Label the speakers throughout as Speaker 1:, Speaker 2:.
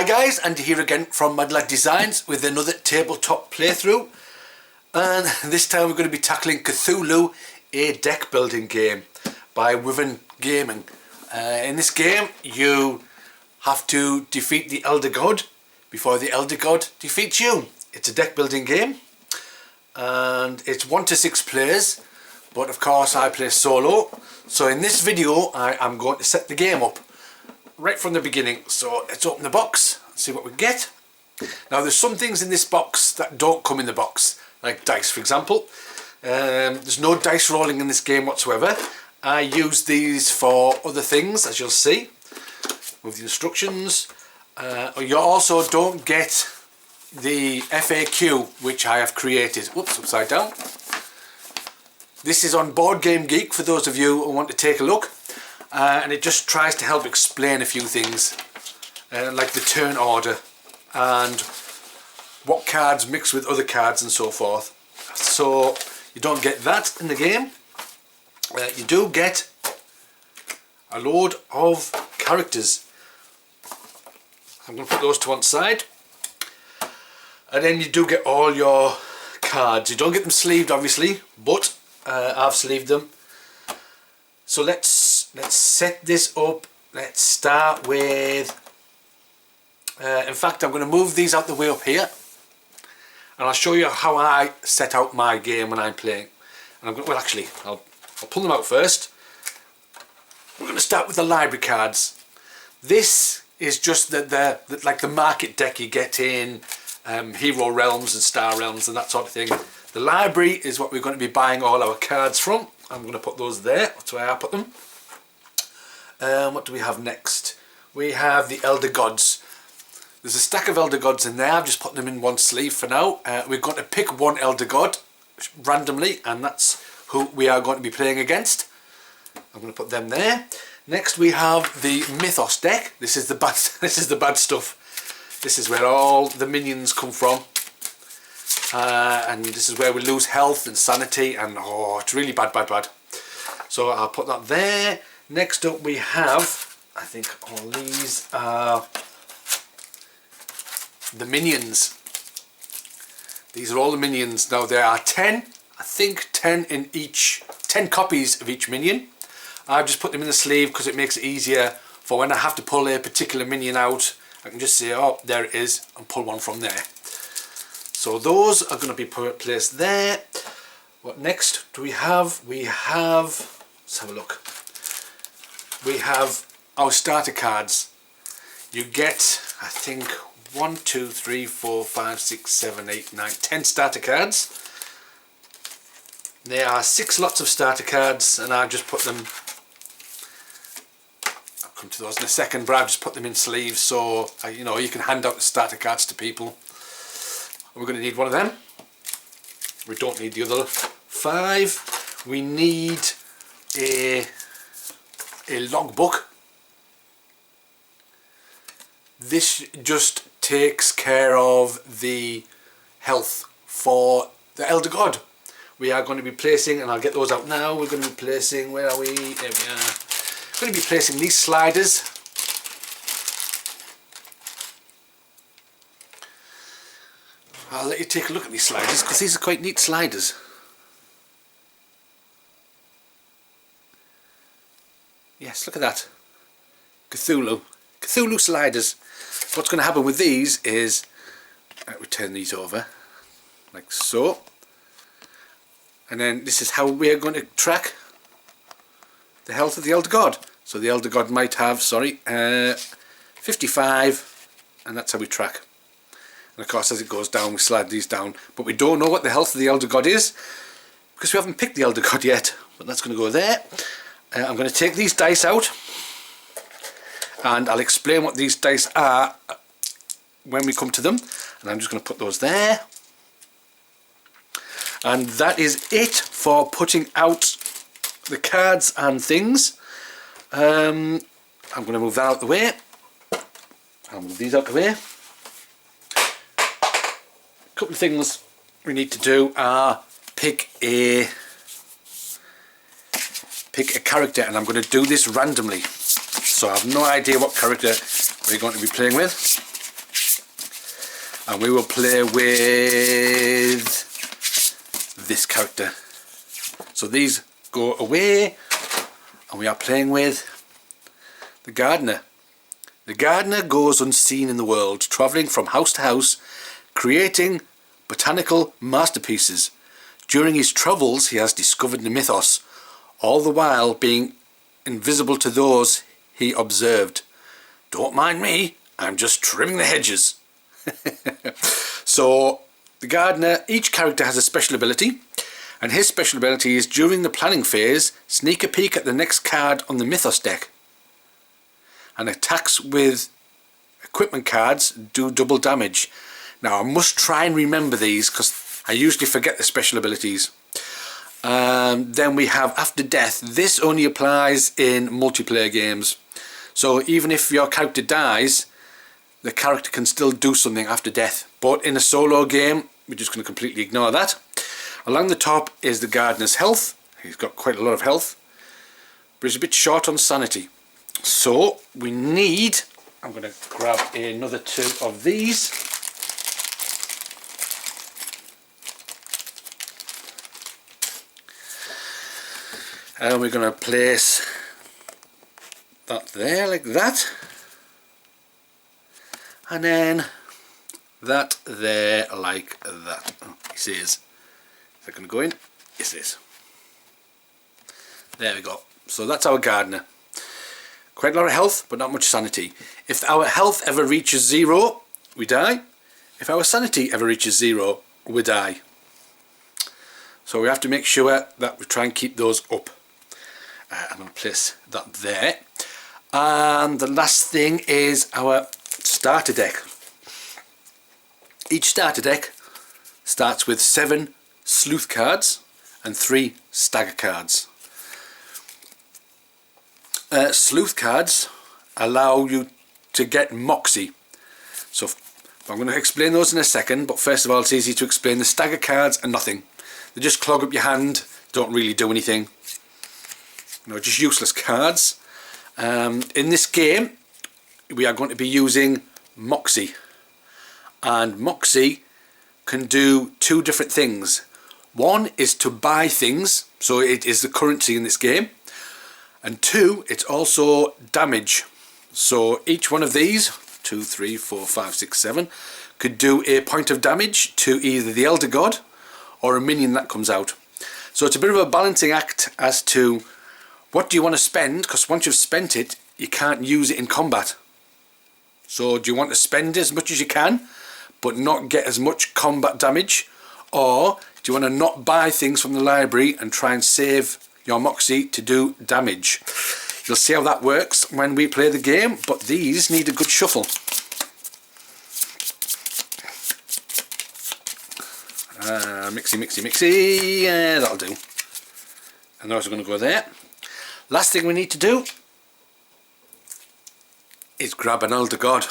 Speaker 1: guys, Andy here again from Mad Lad Designs with another tabletop playthrough, and this time we're going to be tackling Cthulhu, a deck building game by Wyvern Gaming. In this game you have to defeat the Elder God before the Elder God defeats you. It's a deck building game and it's 1 to 6 players, but of course I play solo. So in this video I am going to set the game up right from the beginning. So let's open the box and see what we get. Now there's some things in this box that don't come in the box, like dice for example. There's no dice rolling in this game whatsoever. I use these for other things, as you'll see with the instructions. You also don't get the FAQ which I have created. Whoops, upside down. This is on Board Game Geek for those of you who want to take a look. And it just tries to help explain a few things, like the turn order and what cards mix with other cards and so forth. So you don't get that in the game. You do get a load of characters. I'm going to put those to one side. And then you do get all your cards. You don't get them sleeved obviously, but I've sleeved them. So let's set this up. Let's start with, in fact I'm going to move these out the way up here and I'll show you how I set out my game when I'm playing. And I'm going to, well actually I'll pull them out first. We're going to start with the library cards. This is just like the market deck you get in Hero Realms and Star Realms and that sort of thing. The library is what we're going to be buying all our cards from. I'm going to put those there, that's where I put them. What do we have next? We have the Elder Gods. There's a stack of Elder Gods in there. I've just put them in one sleeve for now. We're going to pick one Elder God randomly, and that's who we are going to be playing against. I'm going to put them there. Next we have the Mythos Deck. This is the bad stuff. This is where all the minions come from. And this is where we lose health and sanity, and oh, it's really bad. So I'll put that there. Next up we have, I think all these are the minions. These are all the minions. Now there are 10, I think 10 in each, 10 copies of each minion. I've just put them in the sleeve because it makes it easier for when I have to pull a particular minion out. I can just say, oh, there it is, and pull one from there. So those are going to be placed there. What next do we have? We have, let's have a look. We have our starter cards. You get, I think, 1, 2, 3, 4, 5, 6, 7, 8, 9, 10 starter cards. There are 6 lots of starter cards, and I just put them, I'll come to those in a second, but I've just put them in sleeves so you know, you can hand out the starter cards to people. We're going to need one of them. We don't need the other 5. We need a logbook. This just takes care of the health for the Elder God. We are going to be placing, and I'll get those out now, we're going to be placing, where are we? There we are. We're going to be placing these sliders. I'll let you take a look at these sliders because these are quite neat sliders. Yes, look at that. Cthulhu sliders. What's going to happen with these is, we turn these over like so, and then this is how we are going to track the health of the Elder God. So the Elder God might have, 55, and that's how we track. And of course as it goes down we slide these down, but we don't know what the health of the Elder God is because we haven't picked the Elder God yet, but that's going to go there. I'm going to take these dice out and I'll explain what these dice are when we come to them, and I'm just going to put those there. And that is it for putting out the cards and things. I'm going to move that out the way. I'll move these out the way. A couple of things we need to do are pick a character, and I'm going to do this randomly. So I have no idea what character we're going to be playing with. and we will play with this character. So these go away, and we are playing with the gardener. The gardener goes unseen in the world, travelling from house to house, creating botanical masterpieces. During his travels he has discovered the mythos, all the while being invisible to those he observed. Don't mind me, I'm just trimming the hedges. So the gardener, each character has a special ability, and his special ability is during the planning phase, sneak a peek at the next card on the Mythos deck, and attacks with equipment cards do double damage. Now I must try and remember these because I usually forget the special abilities. Then we have after death. This only applies in multiplayer games, so even if your character dies, the character can still do something after death. But in a solo game, we're just going to completely ignore that. Along the top is the gardener's health. He's got quite a lot of health, but he's a bit short on sanity. So we need, I'm going to grab another 2 of these. And we're going to place that there like that. And then that there like that. Oh, he says, is that going to go in? Yes it is. There we go. So that's our gardener. Quite a lot of health, but not much sanity. If our health ever reaches 0, we die. If our sanity ever reaches 0, we die. So we have to make sure that we try and keep those up. I'm going to place that there. And the last thing is our starter deck. Each starter deck starts with 7 sleuth cards and 3 stagger cards. Sleuth cards allow you to get moxie. So I'm going to explain those in a second, but first of all it's easy to explain. The stagger cards are nothing. They just clog up your hand, don't really do anything. Just useless cards. In this game we are going to be using moxie, and moxie can do 2 different things. One is to buy things, so it is the currency in this game, and 2, it's also damage. So each one of these, 2, 3, 4, 5, 6, 7, could do a point of damage to either the Elder God or a minion that comes out. So it's a bit of a balancing act as to what do you want to spend, because once you've spent it you can't use it in combat. So do you want to spend as much as you can but not get as much combat damage, or do you want to not buy things from the library and try and save your moxie to do damage? You'll see how that works when we play the game, but these need a good shuffle. Mixy, yeah, that'll do. And those are going to go there. Last thing we need to do is grab an Elder God.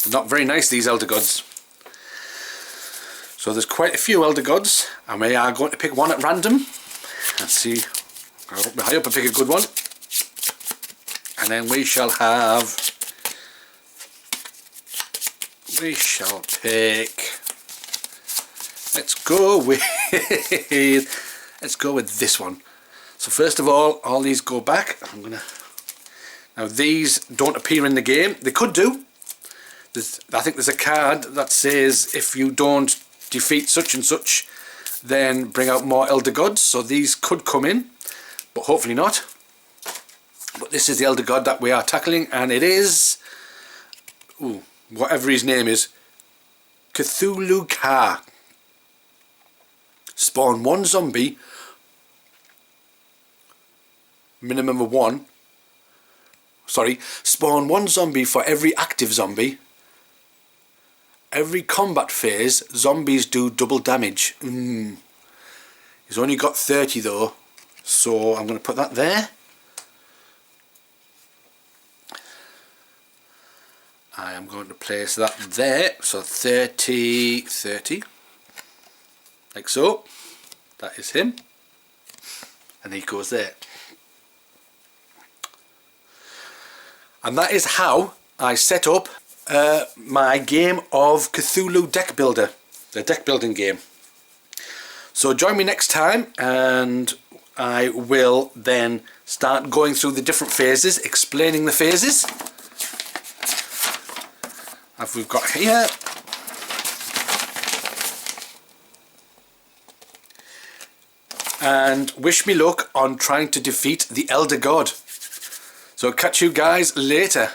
Speaker 1: They're not very nice, these Elder Gods. So there's quite a few Elder Gods, and we are going to pick one at random. Let's see, I'll up high up and pick a good one. And then we shall pick, let's go with this one. So first of all these go back. Now these don't appear in the game. They could do. I think there's a card that says if you don't defeat such and such, then bring out more Elder Gods. So these could come in, but hopefully not. But this is the Elder God that we are tackling, and it is, whatever his name is, Cthulhu Ka. Spawn 1 zombie, minimum of 1. Spawn 1 zombie for every active zombie. Every combat phase, zombies do double damage. He's only got 30 though, so I'm going to put that there. I am going to place that there, so 30, like so. That is him, and he goes there. And that is how I set up my game of Cthulhu Deck Builder, the deck building game. So join me next time, and I will then start going through the different phases, explaining the phases. As we've got here. And wish me luck on trying to defeat the Elder God. So catch you guys later.